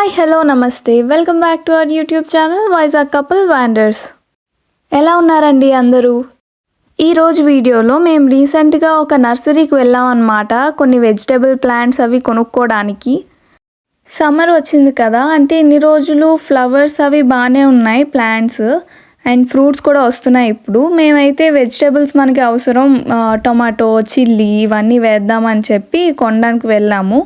Hi hello నమస్తే welcome back to our YouTube channel Vizag couple wonders. ఎలా ఉన్నారండి అందరూ? ఈరోజు వీడియోలో మేము రీసెంట్గా ఒక నర్సరీకి వెళ్ళామన్నమాట. కొన్ని వెజిటబుల్ ప్లాంట్స్ అవి కొనుక్కోవడానికి. సమ్మర్ వచ్చింది కదా, అంటే ఇన్ని రోజులు ఫ్లవర్స్ అవి బాగానే ఉన్నాయి ప్లాంట్స్ అండ్ ఫ్రూట్స్ కూడా వస్తున్నాయి. ఇప్పుడు మేమైతే వెజిటబుల్స్ మనకి అవసరం, టొమాటో, చిల్లీ ఇవన్నీ వేద్దామని చెప్పి కొనడానికి వెళ్ళాము.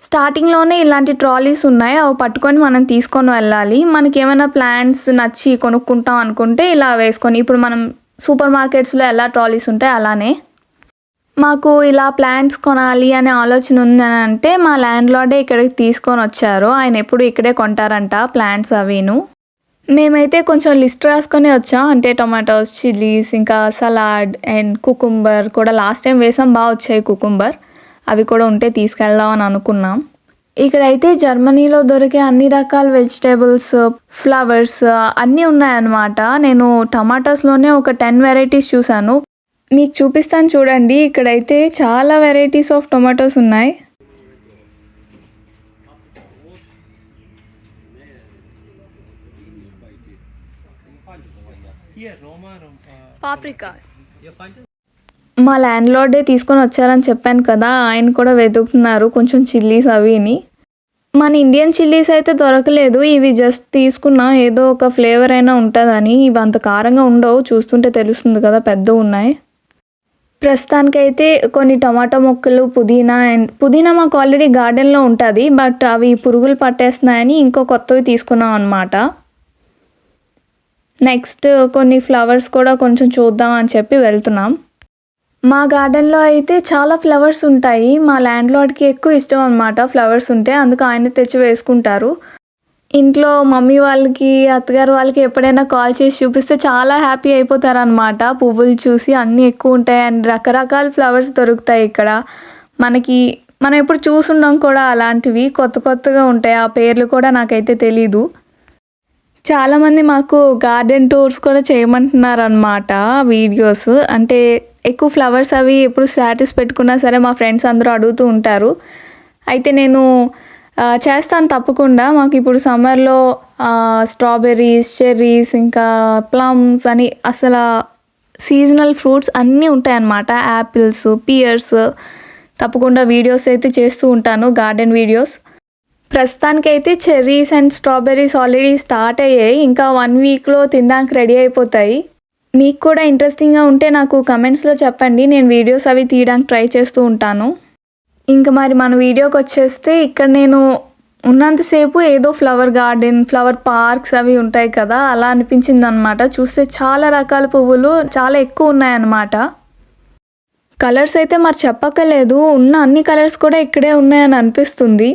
స్టార్టింగ్లోనే ఇలాంటి ట్రాలీస్ ఉన్నాయి, అవి పట్టుకొని మనం తీసుకొని వెళ్ళాలి. మనకి ఏమైనా ప్లాంట్స్ నచ్చి కొనుక్కుంటాం అనుకుంటే ఇలా వేసుకొని, ఇప్పుడు మనం సూపర్ మార్కెట్స్లో ఎలా ట్రాలీస్ ఉంటాయి అలానే మాకు ఇలా ప్లాంట్స్ కొనాలి అనే ఆలోచన ఉందని అంటే మా ల్యాండ్ లార్డే ఇక్కడికి తీసుకొని వచ్చారు. ఆయన ఎప్పుడు ఇక్కడే కొంటారంట ప్లాంట్స్ అవిను. మేమైతే కొంచెం లిస్ట్ రాసుకొని వచ్చాం, అంటే టొమాటోస్, చిల్లీస్, ఇంకా సలాడ్ అండ్ కుకుంబర్ కూడా లాస్ట్ టైం వేసాం, బాగా వచ్చాయి కుకుంబర్. అవి కూడా ఉంటే తీసుకెళ్దామని అనుకున్నాం. ఇక్కడైతే జర్మనీలో దొరికే అన్ని రకాల వెజిటేబుల్స్, ఫ్లవర్స్ అన్నీ ఉన్నాయన్నమాట. నేను టమాటోస్లోనే ఒక 10 వెరైటీస్ చూశాను, మీకు చూపిస్తాను చూడండి. ఇక్కడైతే చాలా వెరైటీస్ ఆఫ్ టొమాటోస్ ఉన్నాయి. పాప్రికా మా ల్యాండ్ లార్డే తీసుకొని వచ్చారని చెప్పాను కదా, ఆయన కూడా వెతుకుతున్నారు కొంచెం చిల్లీస్ అవిని. మన ఇండియన్ చిల్లీస్ అయితే దొరకలేదు, ఇవి జస్ట్ తీసుకున్నాం, ఏదో ఒక ఫ్లేవర్ అయినా ఉంటుందని. ఇవి అంత కారంగా ఉండవు, చూస్తుంటే తెలుస్తుంది కదా, పెద్దగా ఉన్నాయి. ప్రస్తుతానికైతే కొన్ని టమాటో మొక్కలు, పుదీనా మాకు ఆల్రెడీ గార్డెన్లో ఉంటుంది, బట్ అవి పురుగులు పట్టేస్తున్నాయని ఇంకో కొత్తవి తీసుకున్నాం అన్నమాట. నెక్స్ట్ కొన్ని ఫ్లవర్స్ కూడా కొంచెం చూద్దాం అని చెప్పి వెళ్తున్నాం. మా గార్డెన్లో అయితే చాలా ఫ్లవర్స్ ఉంటాయి. మా ల్యాండ్ లార్డ్కి ఎక్కువ ఇష్టం అన్నమాట ఫ్లవర్స్ ఉంటే, అందుకు ఆయన తెచ్చి వేసుకుంటారు. ఇంట్లో మమ్మీ వాళ్ళకి, అత్తగారు వాళ్ళకి ఎప్పుడైనా కాల్ చేసి చూపిస్తే చాలా హ్యాపీ అయిపోతారు అనమాట. పువ్వులు చూసి అన్నీ ఎక్కువ ఉంటాయి అండ్ రకరకాల ఫ్లవర్స్ దొరుకుతాయి ఇక్కడ. మనం ఎప్పుడు చూసుండం కూడా అలాంటివి, కొత్త కొత్తగా ఉంటాయి. ఆ పేర్లు కూడా నాకైతే తెలీదు. చాలామంది మాకు గార్డెన్ టూర్స్ కూడా చేయమంటున్నారు అన్నమాట వీడియోస్. అంటే ఎక్కువ ఫ్లవర్స్ అవి ఎప్పుడు స్టాటస్ పెట్టుకున్నా సరే మా ఫ్రెండ్స్ అందరూ అడుగుతూ ఉంటారు. అయితే నేను చేస్తాను తప్పకుండా. మాకు ఇప్పుడు సమ్మర్లో స్ట్రాబెర్రీస్, చెర్రీస్, ఇంకా ప్లమ్స్ అని అసలు సీజనల్ ఫ్రూట్స్ అన్నీ ఉంటాయన్నమాట. Apples, Pierce. తప్పకుండా వీడియోస్ అయితే చేస్తూ ఉంటాను, గార్డెన్ వీడియోస్. ప్రస్తుతానికైతే cherries and strawberries already start అయ్యాయి, ఇంకా 1 వీక్లో తినడానికి రెడీ అయిపోతాయి. మీకు కూడా ఇంట్రెస్టింగ్గా ఉంటే నాకు కమెంట్స్లో చెప్పండి, నేను వీడియోస్ అవి తీయడానికి ట్రై చేస్తూ ఉంటాను. ఇంకా మరి మన వీడియోకి వచ్చేస్తే, ఇక్కడ నేను ఉన్నంతసేపు ఏదో ఫ్లవర్ గార్డెన్, ఫ్లవర్ పార్క్స్ అవి ఉంటాయి కదా, అలా అనిపించింది అనమాట. చూస్తే చాలా రకాల పువ్వులు చాలా ఎక్కువ ఉన్నాయన్నమాట. కలర్స్ అయితే మరి చెప్పక్కర్లేదు, ఉన్న అన్ని కలర్స్ కూడా ఇక్కడే ఉన్నాయని అనిపిస్తుంది.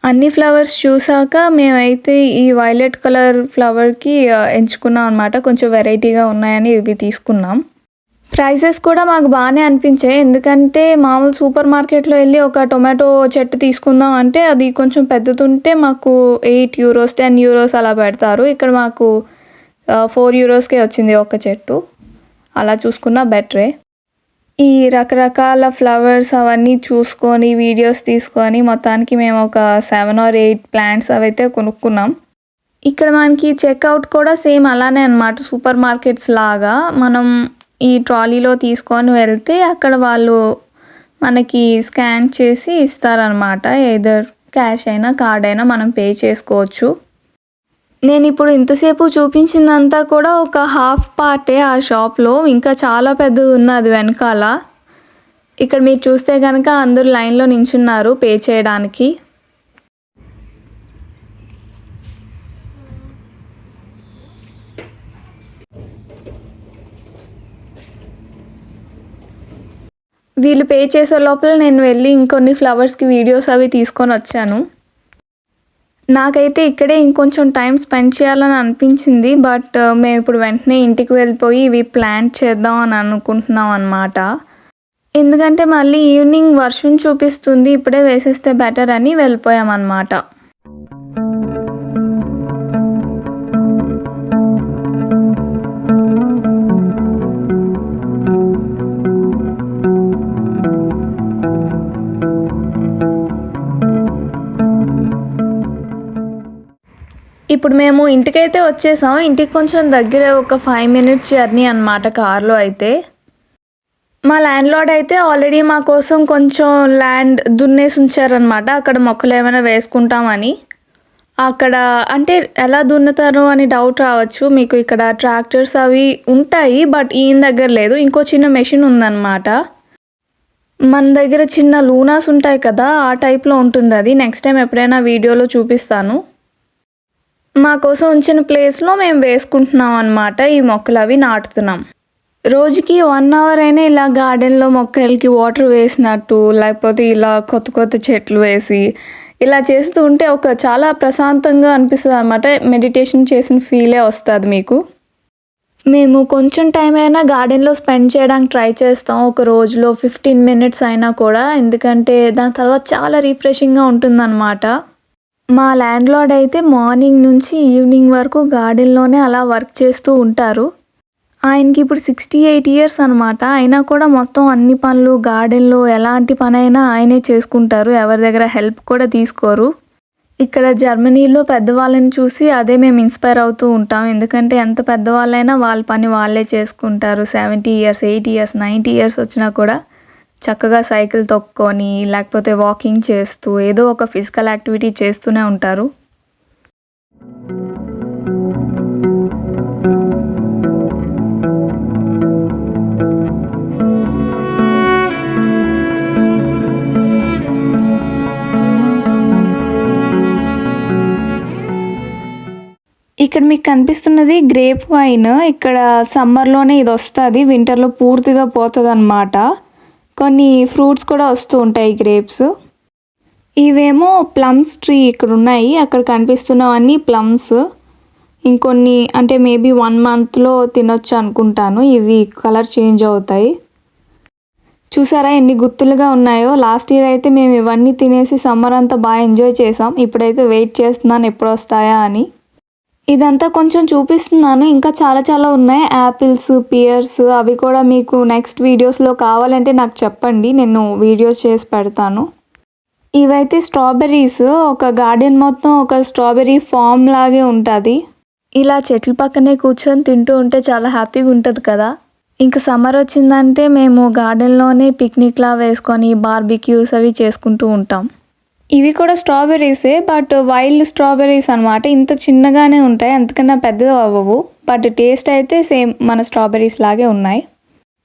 అన్ని ఫ్లవర్స్ చూసాక మేమైతే ఈ వైలెట్ కలర్ ఫ్లవర్కి ఎంచుకున్నాం అనమాట. కొంచెం వెరైటీగా ఉన్నాయని ఇవి తీసుకున్నాం. ప్రైజెస్ కూడా మాకు బాగానే అనిపించాయి, ఎందుకంటే మామూలు సూపర్ మార్కెట్లో వెళ్ళి ఒక టొమాటో చెట్టు తీసుకుందాం అంటే అది కొంచెం పెద్దదుంటే మాకు 8 యూరోస్, 10 యూరోస్ అలా పెడతారు. ఇక్కడ మాకు 4 యూరోస్కే వచ్చింది ఒక చెట్టు. అలా చూసుకున్నా బెటరే. ఈ రకరకాల ఫ్లవర్స్ అవన్నీ చూసుకొని వీడియోస్ తీసుకొని మొత్తానికి మేము ఒక 7 or 8 ప్లాంట్స్ అవైతే కొనుక్కున్నాం. ఇక్కడ మనకి చెక్అవుట్ కూడా సేమ్ అలానే అనమాట, సూపర్ మార్కెట్స్ లాగా. మనం ఈ ట్రాలీలో తీసుకొని వెళ్తే అక్కడ వాళ్ళు మనకి స్కాన్ చేసి ఇస్తారనమాట. ఎయిదర్ క్యాష్ అయినా కార్డ్ అయినా మనం పే చేసుకోవచ్చు. నేను ఇప్పుడు ఇంతసేపు చూపించిందంతా కూడా ఒక హాఫ్ పార్టే ఆ షాప్లో, ఇంకా చాలా పెద్దది ఉన్నది వెనకాల. ఇక్కడ మీరు చూస్తే కనుక అందరూ లైన్లో నించున్నారు పే చేయడానికి. వీళ్ళు పే చేసే లోపల నేను వెళ్ళి ఇంకొన్ని ఫ్లవర్స్కి వీడియోస్ అవి తీసుకొని వచ్చాను. నాకైతే ఇక్కడే ఇంకొంచెం టైం స్పెండ్ చేయాలని అనిపించింది, బట్ మేము ఇప్పుడు వెంటనే ఇంటికి వెళ్ళిపోయి ఇవి ప్లాంట్ చేద్దాం అని అనుకుంటున్నాం అన్నమాట. ఎందుకంటే మళ్ళీ ఈవినింగ్ వర్షం చూపిస్తుంది, ఇప్పుడే వేసేస్తే బెటర్ అని వెళ్ళిపోయామన్నమాట. ఇప్పుడు మేము ఇంటికైతే వచ్చేసాం. ఇంటికి కొంచెం దగ్గర ఒక 5 మినిట్స్ జర్నీ అన్నమాట కార్లో అయితే. మా ల్యాండ్‌లార్డ్ అయితే ఆల్రెడీ మా కోసం కొంచెం ల్యాండ్ దున్నేసి ఉంచారనమాట. అక్కడ మొక్కలు ఏమైనా వేసుకుంటామని. అక్కడ అంటే ఎలా దున్నుతారు అని డౌట్ రావచ్చు మీకు. ఇక్కడ ట్రాక్టర్స్ అవి ఉంటాయి, బట్ ఈయన దగ్గర లేదు. ఇంకో చిన్న మెషిన్ ఉందన్నమాట. మన దగ్గర చిన్న లూనాస్ ఉంటాయి కదా, ఆ టైప్లో ఉంటుంది అది. నెక్స్ట్ టైం ఎప్పుడైనా వీడియోలో చూపిస్తాను. మా కోసం ఉంచిన ప్లేస్లో మేము వేసుకుంటున్నాం అన్నమాట. ఈ మొక్కలు అవి నాటుతున్నాం. రోజుకి 1 అవర్ అయినా ఇలా గార్డెన్లో మొక్కలకి వాటర్ వేసినట్టు, లేకపోతే ఇలా కొత్త కొత్త చెట్లు వేసి ఇలా చేస్తూ ఉంటే ఒక చాలా ప్రశాంతంగా అనిపిస్తుంది అన్నమాట. మెడిటేషన్ చేసిన ఫీలే వస్తుంది మీకు. మేము కొంచెం టైం అయినా గార్డెన్లో స్పెండ్ చేయడానికి ట్రై చేస్తాం, ఒక రోజులో 15 మినిట్స్ అయినా కూడా. ఎందుకంటే దాని తర్వాత చాలా రిఫ్రెషింగ్గా ఉంటుందన్నమాట. మా ల్యాండ్‌లార్డ్ అయితే మార్నింగ్ నుంచి ఈవినింగ్ వరకు గార్డెన్లోనే అలా వర్క్ చేస్తూ ఉంటారు. ఆయనకి ఇప్పుడు 68 ఇయర్స్ అనమాట. అయినా కూడా మొత్తం అన్ని పనులు గార్డెన్లో ఎలాంటి పనైనా ఆయనే చేసుకుంటారు. ఎవరి దగ్గర హెల్ప్ కూడా తీసుకోరు. ఇక్కడ జర్మనీలో పెద్దవాళ్ళని చూసి అదే మేము ఇన్స్పైర్ అవుతూ ఉంటాం. ఎందుకంటే ఎంత పెద్దవాళ్ళైనా వాళ్ళ పని వాళ్ళే చేసుకుంటారు. 70 ఇయర్స్, 80 ఇయర్స్, 90 ఇయర్స్ వచ్చినా కూడా చక్కగా సైకిల్ తొక్కొని లేకపోతే వాకింగ్ చేస్తూ ఏదో ఒక ఫిజికల్ యాక్టివిటీ చేస్తూనే ఉంటారు. ఇక్కడ మీకు కనిపిస్తున్నది గ్రేప్ వైన్. ఇక్కడ సమ్మర్లోనే ఇది వస్తుంది, వింటర్లో పూర్తిగా పోతుంది అన్నమాట. కొన్ని ఫ్రూట్స్ కూడా వస్తూ ఉంటాయి, గ్రేప్స్. ఇవేమో ప్లమ్స్ ట్రీ ఇక్కడ ఉన్నాయి. అక్కడ కనిపిస్తున్నవన్నీ ప్లమ్స్. ఇంకొన్ని అంటే మేబీ 1 మంత్లో తినొచ్చు అనుకుంటాను. ఇవి కలర్ చేంజ్ అవుతాయి. చూసారా ఎన్ని గుత్తులుగా ఉన్నాయో. లాస్ట్ ఇయర్ అయితే మేము ఇవన్నీ తినేసి సమ్మర్ అంతా బాగా ఎంజాయ్ చేసాం. ఇప్పుడైతే వెయిట్ చేస్తున్నాను ఎప్పుడు వస్తాయా అని. ఇదంతా కొంచెం చూపిస్తున్నాను, ఇంకా చాలా చాలా ఉన్నాయి. యాపిల్స్, పియర్స్ అవి కూడా మీకు నెక్స్ట్ వీడియోస్లో కావాలంటే నాకు చెప్పండి, నేను వీడియోస్ చేసి పెడతాను. ఇవైతే స్ట్రాబెర్రీస్. ఒక గార్డెన్ మొత్తం ఒక స్ట్రాబెర్రీ ఫామ్ లాగే ఉంటుంది. ఇలా చెట్ల పక్కనే కూర్చొని తింటూ ఉంటే చాలా హ్యాపీగా ఉంటుంది కదా. ఇంకా సమ్మర్ వచ్చిందంటే మేము గార్డెన్లోనే పిక్నిక్లా వేసుకొని బార్బిక్యూస్ అవి చేసుకుంటూ ఉంటాం. ఇవి కూడా స్ట్రాబెర్రీసే, బట్ వైల్డ్ స్ట్రాబెర్రీస్ అనమాట. ఇంత చిన్నగానే ఉంటాయి, అంతకన్నా పెద్దది అవ్వవు. బట్ టేస్ట్ అయితే సేమ్ మన స్ట్రాబెర్రీస్ లాగే ఉన్నాయి.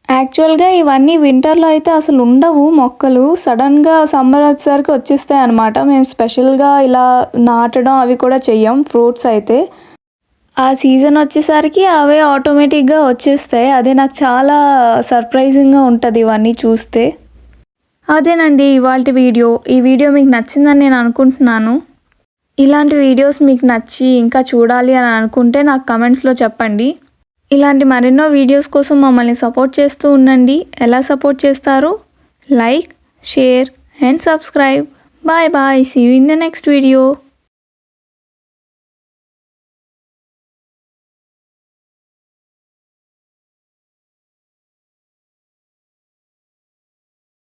యాక్చువల్గా ఇవన్నీ వింటర్లో అయితే అసలు ఉండవు మొక్కలు. సడన్గా సమ్మర్ వచ్చేసరికి వచ్చేస్తాయి అనమాట. మేము స్పెషల్గా ఇలా నాటడం అవి కూడా చెయ్యం. ఫ్రూట్స్ అయితే ఆ సీజన్ వచ్చేసరికి అవే ఆటోమేటిక్గా వచ్చేస్తాయి. అదే నాకు చాలా సర్ప్రైజింగ్గా ఉంటుంది ఇవన్నీ చూస్తే. అదేనండి ఇవాల్టి వీడియో. ఈ వీడియో మీకు నచ్చిందని నేను అనుకుంటున్నాను. ఇలాంటి వీడియోస్ మీకు నచ్చి ఇంకా చూడాలి అని అనుకుంటే నాకు కమెంట్స్లో చెప్పండి. ఇలాంటి మరెన్నో వీడియోస్ కోసం మమ్మల్ని సపోర్ట్ చేస్తూ ఉండండి. ఎలా సపోర్ట్ చేస్తారు? Like, share and subscribe. Bye bye. See you in the next video.